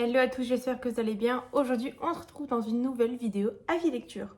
Hello à tous, j'espère que vous allez bien. Aujourd'hui, on se retrouve dans une nouvelle vidéo avis lecture.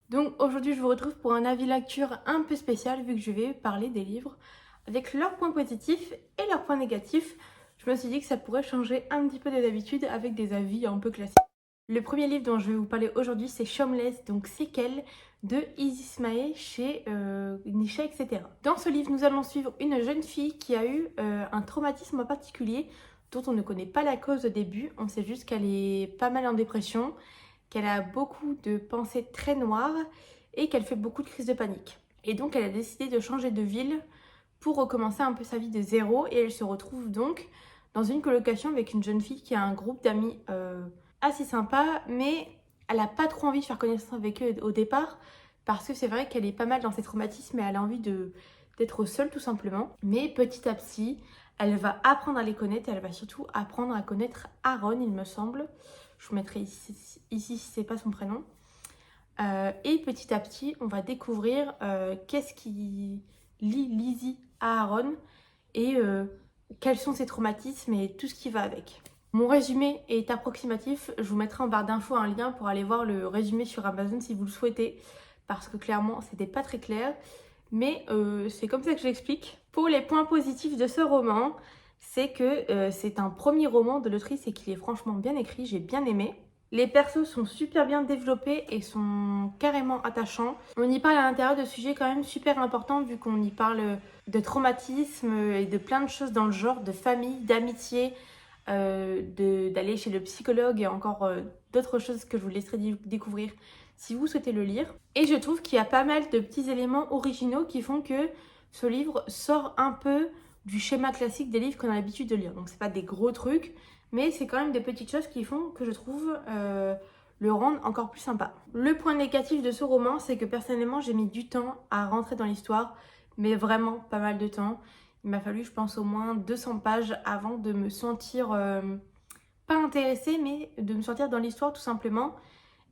Donc aujourd'hui, je vous retrouve pour un avis lecture un peu spécial vu que je vais parler des livres avec leurs points positifs et leurs points négatifs. Je me suis dit que ça pourrait changer un petit peu de d'habitude avec des avis un peu classiques. Le premier livre dont je vais vous parler aujourd'hui, c'est Shameless, donc Séquelles de Izzy Smaé chez Nisha, etc. Dans ce livre, nous allons suivre une jeune fille qui a eu un traumatisme en particulier dont on ne connaît pas la cause au début. On sait juste qu'elle est pas mal en dépression, qu'elle a beaucoup de pensées très noires et qu'elle fait beaucoup de crises de panique. Et donc, elle a décidé de changer de ville pour recommencer un peu sa vie de zéro. Et elle se retrouve donc dans une colocation avec une jeune fille qui a un groupe d'amis assez sympa, mais elle n'a pas trop envie de faire connaissance avec eux au départ parce que c'est vrai qu'elle est pas mal dans ses traumatismes et elle a envie d'être seule tout simplement. Mais petit à petit, elle va apprendre à les connaître et elle va surtout apprendre à connaître Aaron, il me semble. Je vous mettrai ici si c'est pas son prénom. Et petit à petit, on va découvrir qu'est-ce qui lie Lizzie à Aaron et quels sont ses traumatismes et tout ce qui va avec. Mon résumé est approximatif, je vous mettrai en barre d'infos un lien pour aller voir le résumé sur Amazon si vous le souhaitez, parce que clairement c'était pas très clair, mais c'est comme ça que je l'explique. Pour les points positifs de ce roman, c'est que c'est un premier roman de l'autrice et qu'il est franchement bien écrit, j'ai bien aimé. Les persos sont super bien développés et sont carrément attachants. On y parle à l'intérieur de sujets quand même super importants vu qu'on y parle de traumatisme et de plein de choses dans le genre, de famille, d'amitié, d'aller chez le psychologue et encore d'autres choses que je vous laisserai découvrir si vous souhaitez le lire. Et je trouve qu'il y a pas mal de petits éléments originaux qui font que ce livre sort un peu du schéma classique des livres qu'on a l'habitude de lire. Donc c'est pas des gros trucs, mais c'est quand même des petites choses qui font que je trouve le rendre encore plus sympa. Le point négatif de ce roman, c'est que personnellement j'ai mis du temps à rentrer dans l'histoire, mais vraiment pas mal de temps. Il m'a fallu, je pense, au moins 200 pages avant de me sentir, pas intéressée, mais de me sentir dans l'histoire tout simplement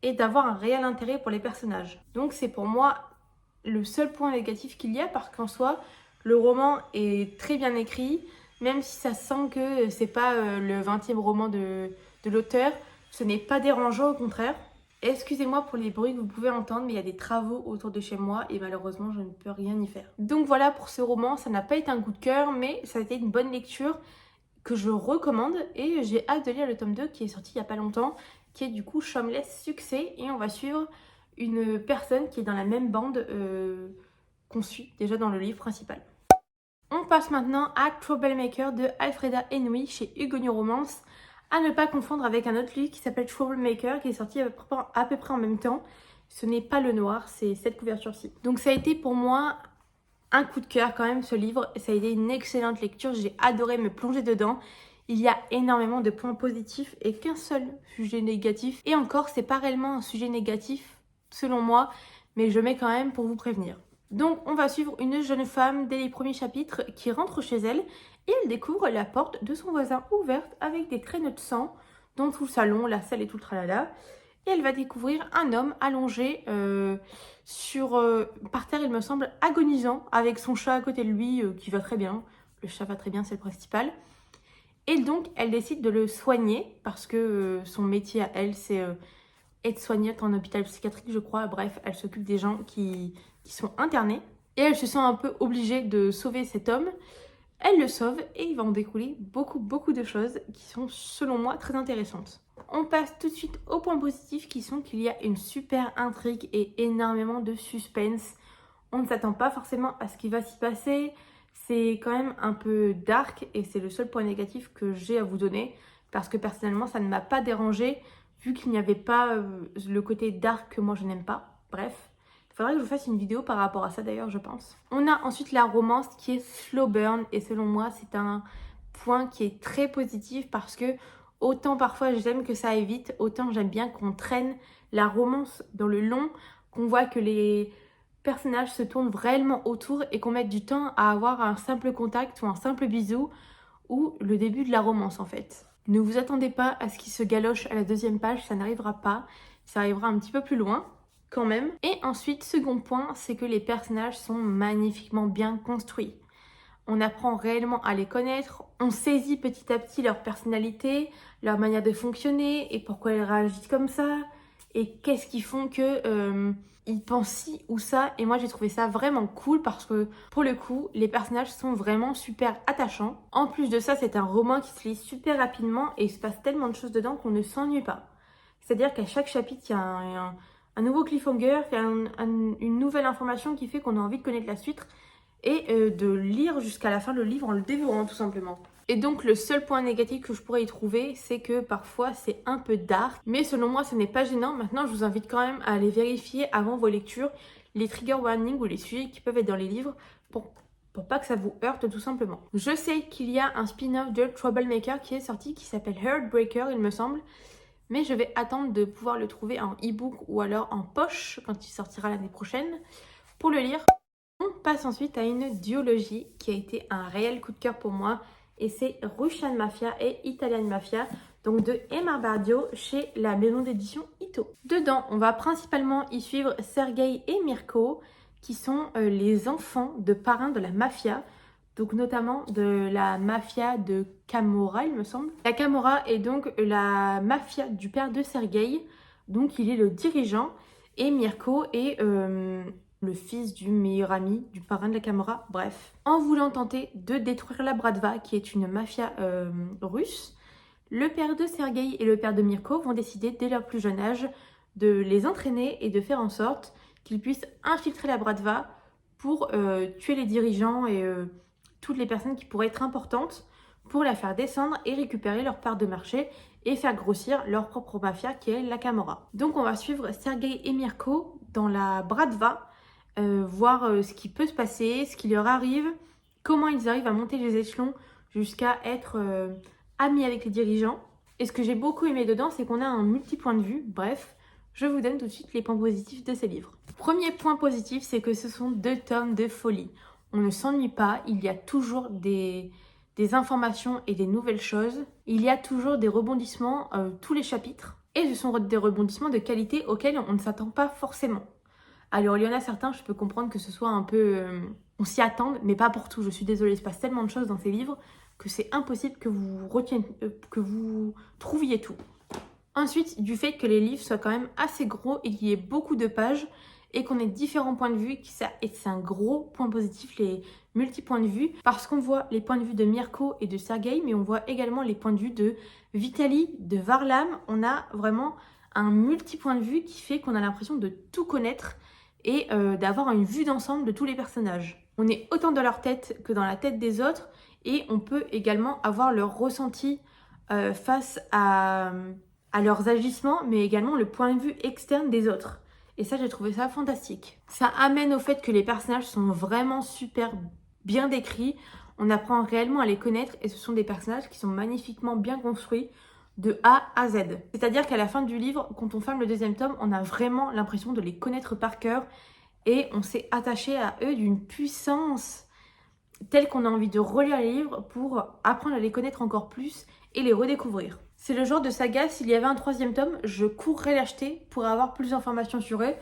et d'avoir un réel intérêt pour les personnages. Donc c'est pour moi le seul point négatif qu'il y a parce qu'en soi, le roman est très bien écrit, même si ça sent que c'est pas le 20e roman de l'auteur, ce n'est pas dérangeant, au contraire. Excusez-moi pour les bruits que vous pouvez entendre, mais il y a des travaux autour de chez moi et malheureusement, je ne peux rien y faire. Donc voilà pour ce roman, ça n'a pas été un coup de cœur, mais ça a été une bonne lecture que je recommande et j'ai hâte de lire le tome 2 qui est sorti il n'y a pas longtemps, qui est du coup Shameless Succès et on va suivre une personne qui est dans la même bande qu'on suit déjà dans le livre principal. On passe maintenant à Troublemaker de Alfreda Henry chez Hugonot Romance, à ne pas confondre avec un autre livre qui s'appelle Troublemaker qui est sorti à peu près en même temps. Ce n'est pas le noir, c'est cette couverture-ci. Donc ça a été pour moi un coup de cœur quand même ce livre, ça a été une excellente lecture, j'ai adoré me plonger dedans. Il y a énormément de points positifs et qu'un seul sujet négatif. Et encore, c'est pas réellement un sujet négatif selon moi, mais je mets quand même pour vous prévenir. Donc on va suivre une jeune femme dès les premiers chapitres qui rentre chez elle et elle découvre la porte de son voisin ouverte avec des traînées de sang dans tout le salon, la salle et tout le tralala. Et elle va découvrir un homme allongé par terre, il me semble, agonisant, avec son chat à côté de lui qui va très bien. Le chat va très bien, c'est le principal. Et donc, elle décide de le soigner parce que son métier à elle, c'est être soignante en hôpital psychiatrique, je crois. Bref, elle s'occupe des gens qui sont internés. Et elle se sent un peu obligée de sauver cet homme. Elle le sauve et il va en découler beaucoup de choses qui sont, selon moi, très intéressantes. On passe tout de suite aux points positifs qui sont qu'il y a une super intrigue et énormément de suspense. On ne s'attend pas forcément à ce qui va s'y passer. C'est quand même un peu dark et c'est le seul point négatif que j'ai à vous donner parce que personnellement ça ne m'a pas dérangé vu qu'il n'y avait pas le côté dark que moi je n'aime pas. Bref, il faudrait que je vous fasse une vidéo par rapport à ça d'ailleurs, je pense. On a ensuite la romance qui est slow burn et selon moi c'est un point qui est très positif parce que autant parfois j'aime que ça aille vite, autant j'aime bien qu'on traîne la romance dans le long, qu'on voit que les personnages se tournent réellement autour et qu'on mette du temps à avoir un simple contact ou un simple bisou ou le début de la romance en fait. Ne vous attendez pas à ce qu'il se galoche à la deuxième page, ça n'arrivera pas, ça arrivera un petit peu plus loin quand même. Et ensuite, second point, c'est que les personnages sont magnifiquement bien construits. On apprend réellement à les connaître, on saisit petit à petit leur personnalité, leur manière de fonctionner et pourquoi elles réagissent comme ça et qu'est-ce qui font que ils pensent ci ou ça. Et moi j'ai trouvé ça vraiment cool parce que pour le coup les personnages sont vraiment super attachants. En plus de ça, c'est un roman qui se lit super rapidement et il se passe tellement de choses dedans qu'on ne s'ennuie pas. C'est-à-dire qu'à chaque chapitre il y a un nouveau cliffhanger, il y a une nouvelle information qui fait qu'on a envie de connaître la suite et de lire jusqu'à la fin le livre en le dévorant tout simplement. Et donc le seul point négatif que je pourrais y trouver, c'est que parfois c'est un peu dark, mais selon moi ce n'est pas gênant. Maintenant je vous invite quand même à aller vérifier avant vos lectures les trigger warnings ou les sujets qui peuvent être dans les livres pour pas que ça vous heurte tout simplement. Je sais qu'il y a un spin-off de Troublemaker qui est sorti qui s'appelle Heartbreaker il me semble, mais je vais attendre de pouvoir le trouver en e-book ou alors en poche quand il sortira l'année prochaine pour le lire. On passe ensuite à une duologie qui a été un réel coup de cœur pour moi et c'est Russian Mafia et Italian Mafia, donc de Emma Bardio chez la maison d'édition Ito. Dedans, on va principalement y suivre Sergei et Mirko qui sont les enfants de parrains de la mafia, donc notamment de la mafia de Camorra il me semble. La Camorra est donc la mafia du père de Sergei, donc il est le dirigeant et Mirko est le fils du meilleur ami du parrain de la Camorra, bref. En voulant tenter de détruire la Bratva, qui est une mafia russe, le père de Sergei et le père de Mirko vont décider dès leur plus jeune âge de les entraîner et de faire en sorte qu'ils puissent infiltrer la Bratva pour tuer les dirigeants et toutes les personnes qui pourraient être importantes pour la faire descendre et récupérer leur part de marché et faire grossir leur propre mafia qui est la Camorra. Donc on va suivre Sergei et Mirko dans la Bratva, voir ce qui peut se passer, ce qui leur arrive, comment ils arrivent à monter les échelons jusqu'à être amis avec les dirigeants. Et ce que j'ai beaucoup aimé dedans, c'est qu'on a un multi-point de vue. Bref, je vous donne tout de suite les points positifs de ces livres. Premier point positif, c'est que ce sont 2 tomes de folie. On ne s'ennuie pas, il y a toujours des informations et des nouvelles choses. Il y a toujours des rebondissements tous les chapitres. Et ce sont des rebondissements de qualité auxquels on ne s'attend pas forcément. Alors, il y en a certains, je peux comprendre que ce soit un peu... on s'y attende, mais pas pour tout. Je suis désolée, il se passe tellement de choses dans ces livres que c'est impossible que que vous trouviez tout. Ensuite, du fait que les livres soient quand même assez gros et qu'il y ait beaucoup de pages et qu'on ait différents points de vue, et c'est un gros point positif, les multi-points de vue, parce qu'on voit les points de vue de Mirko et de Sergei, mais on voit également les points de vue de Vitaly, de Varlam. On a vraiment un multi-point de vue qui fait qu'on a l'impression de tout connaître et d'avoir une vue d'ensemble de tous les personnages. On est autant dans leur tête que dans la tête des autres et on peut également avoir leur ressenti face à leurs agissements, mais également le point de vue externe des autres. Et ça, j'ai trouvé ça fantastique. Ça amène au fait que les personnages sont vraiment super bien décrits. On apprend réellement à les connaître et ce sont des personnages qui sont magnifiquement bien construits de A à Z. C'est-à-dire qu'à la fin du livre, quand on ferme le 2e tome, on a vraiment l'impression de les connaître par cœur et on s'est attaché à eux d'une puissance telle qu'on a envie de relire les livres pour apprendre à les connaître encore plus et les redécouvrir. C'est le genre de saga, s'il y avait un 3e tome, je courrais l'acheter pour avoir plus d'informations sur eux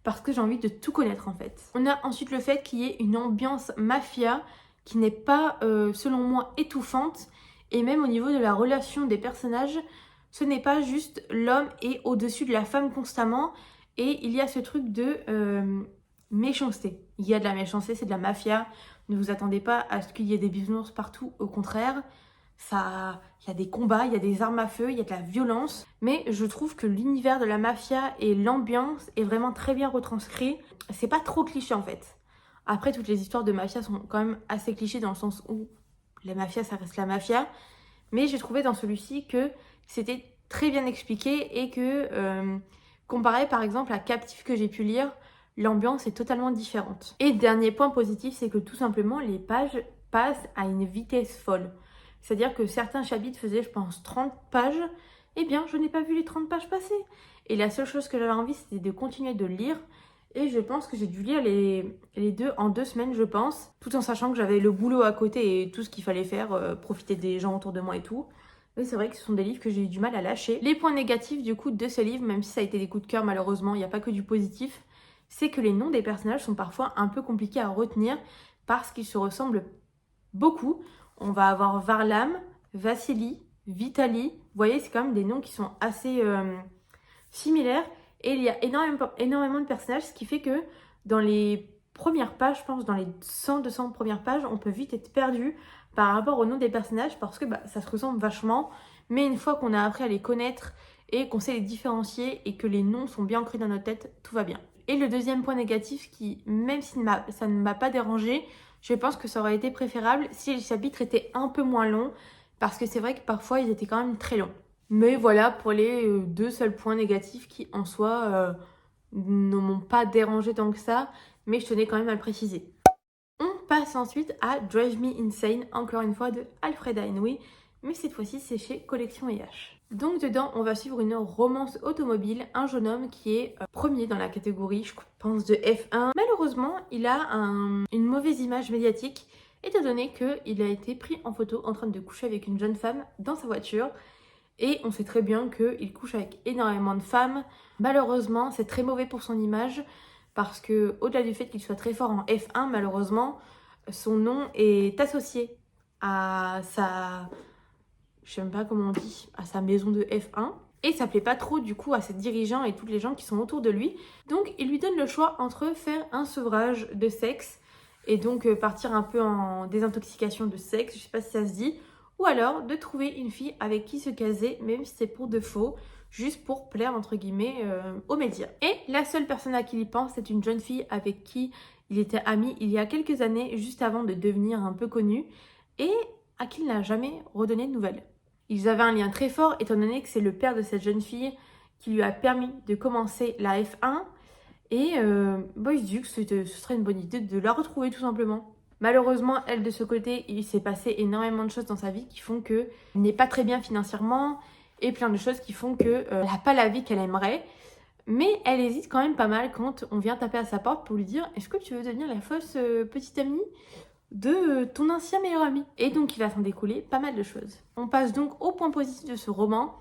parce que j'ai envie de tout connaître en fait. On a ensuite le fait qu'il y ait une ambiance mafia qui n'est pas, selon moi, étouffante. Et même au niveau de la relation des personnages, ce n'est pas juste l'homme est au-dessus de la femme constamment. Et il y a ce truc de méchanceté. Il y a de la méchanceté, c'est de la mafia. Ne vous attendez pas à ce qu'il y ait des bisounours partout. Au contraire, il y a des combats, il y a des armes à feu, il y a de la violence. Mais je trouve que l'univers de la mafia et l'ambiance est vraiment très bien retranscrit. C'est pas trop cliché en fait. Après, toutes les histoires de mafia sont quand même assez clichés dans le sens où la mafia, ça reste la mafia. Mais j'ai trouvé dans celui-ci que c'était très bien expliqué et que, comparé par exemple à Captif que j'ai pu lire, l'ambiance est totalement différente. Et dernier point positif, c'est que tout simplement, les pages passent à une vitesse folle. C'est-à-dire que certains chapitres faisaient, je pense, 30 pages. Eh bien, je n'ai pas vu les 30 pages passer. Et la seule chose que j'avais envie, c'était de continuer de lire. Et je pense que j'ai dû lire les deux en 2 semaines, je pense. Tout en sachant que j'avais le boulot à côté et tout ce qu'il fallait faire, profiter des gens autour de moi et tout. Mais c'est vrai que ce sont des livres que j'ai eu du mal à lâcher. Les points négatifs du coup de ce livre, même si ça a été des coups de cœur malheureusement, il n'y a pas que du positif, c'est que les noms des personnages sont parfois un peu compliqués à retenir parce qu'ils se ressemblent beaucoup. On va avoir Varlam, Vassili, Vitali. Vous voyez, c'est quand même des noms qui sont assez similaires. Et il y a énormément de personnages, ce qui fait que dans les premières pages, je pense, dans les 100-200 premières pages, on peut vite être perdu par rapport au nom des personnages parce que ça se ressemble vachement. Mais une fois qu'on a appris à les connaître et qu'on sait les différencier et que les noms sont bien ancrés dans notre tête, tout va bien. Et le deuxième point négatif qui, même si ça ne m'a pas dérangé, je pense que ça aurait été préférable si les chapitres étaient un peu moins longs parce que c'est vrai que parfois ils étaient quand même très longs. Mais voilà pour les deux seuls points négatifs qui en soi ne m'ont pas dérangé tant que ça, mais je tenais quand même à le préciser. On passe ensuite à Drive Me Insane, encore une fois de Alfred Heinway, mais cette fois-ci c'est chez Collection EH. Donc dedans, on va suivre une romance automobile, un jeune homme qui est premier dans la catégorie, je pense, de F1. Malheureusement, il a une mauvaise image médiatique, étant donné qu'il a été pris en photo en train de coucher avec une jeune femme dans sa voiture. Et on sait très bien qu'il couche avec énormément de femmes. Malheureusement, c'est très mauvais pour son image, parce que au-delà du fait qu'il soit très fort en F1, malheureusement, son nom est associé à sa... je sais même pas comment on dit, à sa maison de F1. Et ça plaît pas trop du coup à ses dirigeants et tous les gens qui sont autour de lui. Donc il lui donne le choix entre faire un sevrage de sexe et donc partir un peu en désintoxication de sexe, je sais pas si ça se dit, ou alors de trouver une fille avec qui se caser, même si c'est pour de faux, juste pour plaire entre guillemets aux médias. Et la seule personne à qui il pense, c'est une jeune fille avec qui il était ami il y a quelques années, juste avant de devenir un peu connu, et à qui il n'a jamais redonné de nouvelles. Ils avaient un lien très fort étant donné que c'est le père de cette jeune fille qui lui a permis de commencer la F1 et il se dit que ce serait une bonne idée de la retrouver tout simplement. Malheureusement, elle de ce côté, il s'est passé énormément de choses dans sa vie qui font qu'elle n'est pas très bien financièrement et plein de choses qui font qu'elle n'a pas la vie qu'elle aimerait. Mais elle hésite quand même pas mal quand on vient taper à sa porte pour lui dire « Est-ce que tu veux devenir la fausse petite amie de ton ancien meilleur ami ?» Et donc il va s'en découler pas mal de choses. On passe donc au point positif de ce roman,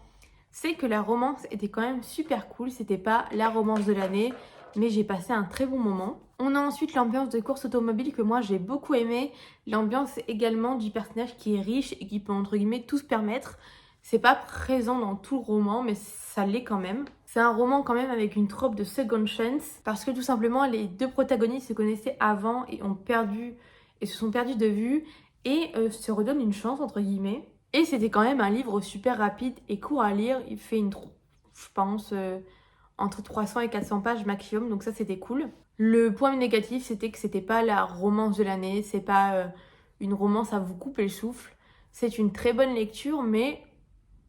c'est que la romance était quand même super cool. C'était pas la romance de l'année, mais j'ai passé un très bon moment. On a ensuite l'ambiance de course automobile que moi j'ai beaucoup aimé. L'ambiance également du personnage qui est riche et qui peut entre guillemets tout se permettre. C'est pas présent dans tout le roman, mais ça l'est quand même. C'est un roman quand même avec une trope de second chance, parce que tout simplement les deux protagonistes se connaissaient avant et se sont perdus de vue et se redonnent une chance entre guillemets. Et c'était quand même un livre super rapide et court à lire. Il fait je pense, entre 300 et 400 pages maximum, donc ça c'était cool. Le point négatif, c'était que c'était pas la romance de l'année, c'est pas une romance à vous couper le souffle. C'est une très bonne lecture, mais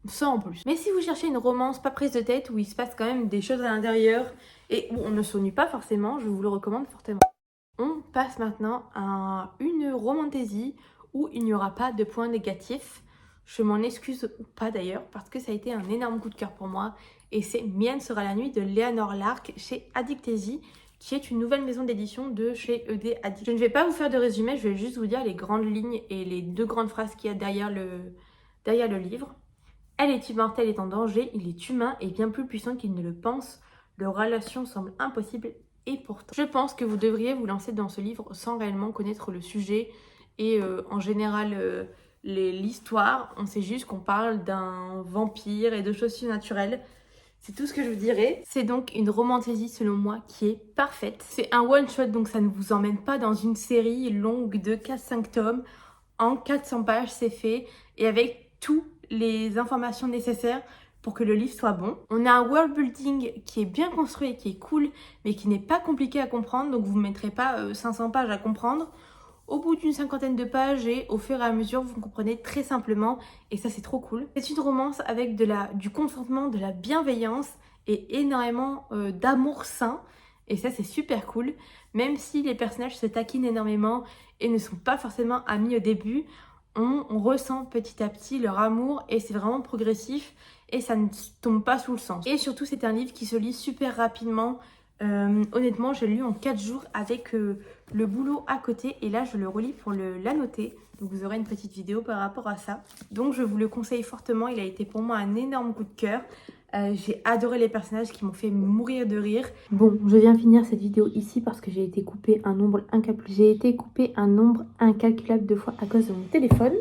ça en plus. Mais si vous cherchez une romance pas prise de tête, où il se passe quand même des choses à l'intérieur, et où on ne s'ennuie pas forcément, je vous le recommande fortement. On passe maintenant à une romantaisie où il n'y aura pas de points négatifs. Je m'en excuse ou pas d'ailleurs, parce que ça a été un énorme coup de cœur pour moi. Et c'est Mienne sera la nuit de Léonore Larc chez Addictésie, qui est une nouvelle maison d'édition de chez ED Addict. Je ne vais pas vous faire de résumé, je vais juste vous dire les grandes lignes et les deux grandes phrases qu'il y a derrière le livre. Elle est immortelle et en danger, il est humain et bien plus puissant qu'il ne le pense. Leur relation semble impossible et pourtant. Je pense que vous devriez vous lancer dans ce livre sans réellement connaître le sujet et en général l'histoire. On sait juste qu'on parle d'un vampire et de choses surnaturelles. C'est tout ce que je vous dirais. C'est donc une romantaisie selon moi qui est parfaite. C'est un one shot, donc ça ne vous emmène pas dans une série longue de 4-5 tomes. En 400 pages, c'est fait et avec toutes les informations nécessaires pour que le livre soit bon. On a un world building qui est bien construit et qui est cool, mais qui n'est pas compliqué à comprendre, donc vous ne mettrez pas 500 pages à comprendre. Au bout d'une 50aine de pages et au fur et à mesure, vous comprenez très simplement et ça c'est trop cool. C'est une romance avec du consentement, de la bienveillance et énormément d'amour sain et ça c'est super cool. Même si les personnages se taquinent énormément et ne sont pas forcément amis au début, on ressent petit à petit leur amour et c'est vraiment progressif et ça ne tombe pas sous le sens. Et surtout c'est un livre qui se lit super rapidement. Honnêtement, je l'ai lu en 4 jours avec le boulot à côté et là je le relis pour l'annoter. Donc vous aurez une petite vidéo par rapport à ça. Donc je vous le conseille fortement, il a été pour moi un énorme coup de cœur. J'ai adoré les personnages qui m'ont fait mourir de rire. Bon, je viens finir cette vidéo ici parce que j'ai été coupée un nombre incalculable de fois à cause de mon téléphone.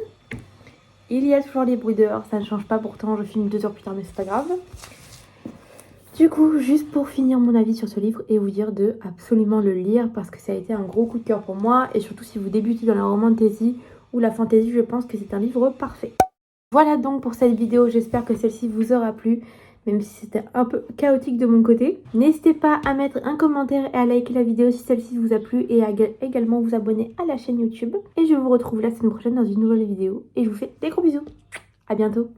Il y a toujours les bruits dehors, ça ne change pas, pourtant je filme 2 heures plus tard, mais c'est pas grave. Du coup, juste pour finir mon avis sur ce livre et vous dire de absolument le lire parce que ça a été un gros coup de cœur pour moi, et surtout si vous débutez dans la romantasy ou la fantasy, je pense que c'est un livre parfait. Voilà donc pour cette vidéo, j'espère que celle-ci vous aura plu, même si c'était un peu chaotique de mon côté. N'hésitez pas à mettre un commentaire et à liker la vidéo si celle-ci vous a plu et à également vous abonner à la chaîne YouTube. Et je vous retrouve la semaine prochaine dans une nouvelle vidéo et je vous fais des gros bisous. À bientôt.